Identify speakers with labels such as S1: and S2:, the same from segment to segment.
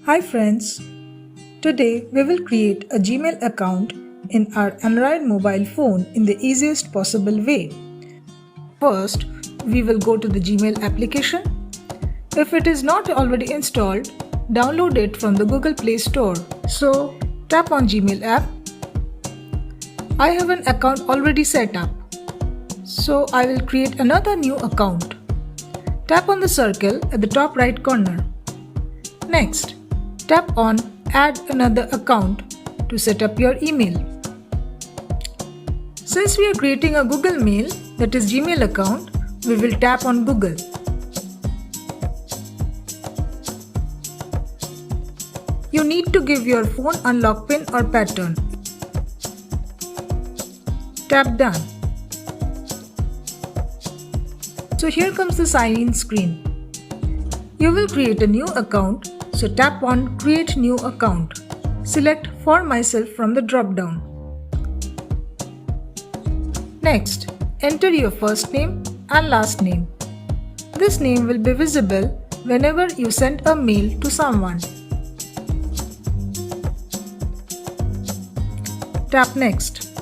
S1: Hi friends, today we will create a Gmail account in our Android mobile phone in the easiest possible way. First, we will go to the Gmail application. If it is not already installed, download it from the Google Play Store. So, tap on Gmail app. I have an account already set up. So, I will create another new account. Tap on the circle at the top right corner. Next, tap on Add another account to set up your email. Since we are creating a Google Mail, that is Gmail account, we will tap on Google. You need to give your phone unlock pin or pattern. Tap Done. So here comes the sign in screen. You will create a new account, so tap on Create New Account. Select For Myself from the drop-down. Next, enter your first name and last name. This name will be visible whenever you send a mail to someone. Tap Next.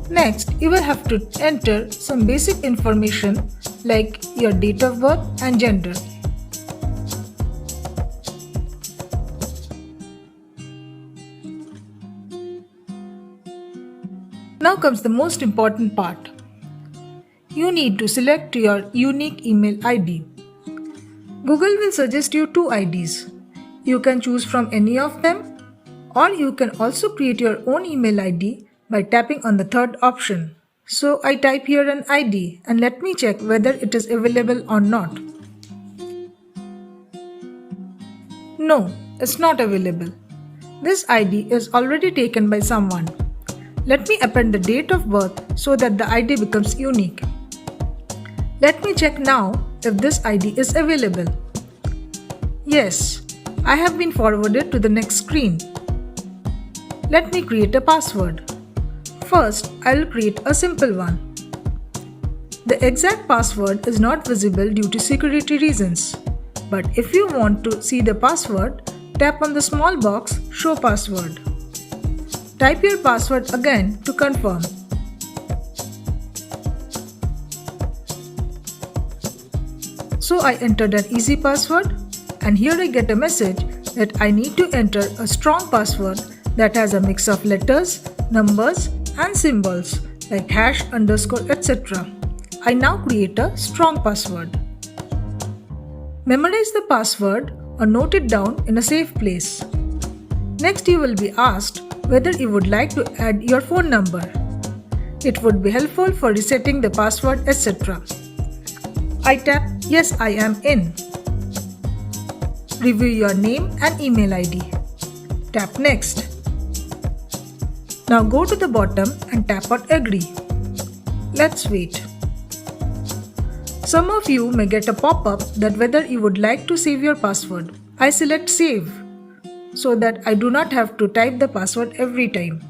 S1: Next, you will have to enter some basic information like your date of birth and gender. Now comes the most important part. You need to select your unique email ID. Google will suggest you two IDs. You can choose from any of them, or you can also create your own email ID by tapping on the third option. So I type here an ID and let me check whether it is available or not. No, it's not available. This ID is already taken by someone. Let me append the date of birth so that the ID becomes unique. Let me check now if this ID is available. Yes, I have been forwarded to the next screen. Let me create a password. First, I will create a simple one. The exact password is not visible due to security reasons. But if you want to see the password, tap on the small box Show Password. Type your password again to confirm. So I entered an easy password and here I get a message that I need to enter a strong password that has a mix of letters, numbers and symbols like hash, underscore, etc. I now create a strong password. Memorize the password or note it down in a safe place. Next, you will be asked whether you would like to add your phone number. It would be helpful for resetting the password, etc. I tap Yes, I am in. Review your name and email ID. Tap Next. Now go to the bottom and tap on Agree. Let's wait. Some of you may get a pop-up that whether you would like to save your password. I select Save so that I do not have to type the password every time.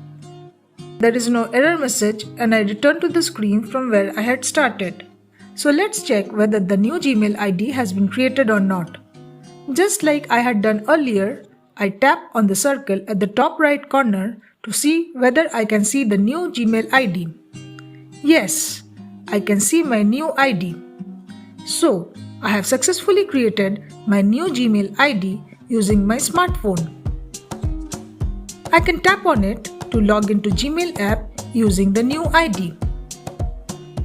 S1: There is no error message and I return to the screen from where I had started. So let's check whether the new Gmail ID has been created or not. Just like I had done earlier, I tap on the circle at the top right corner to see whether I can see the new Gmail ID. Yes, I can see my new ID. So, I have successfully created my new Gmail ID using my smartphone. I can tap on it to log into Gmail app using the new ID.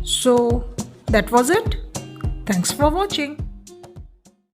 S1: So, that was it. Thanks for watching.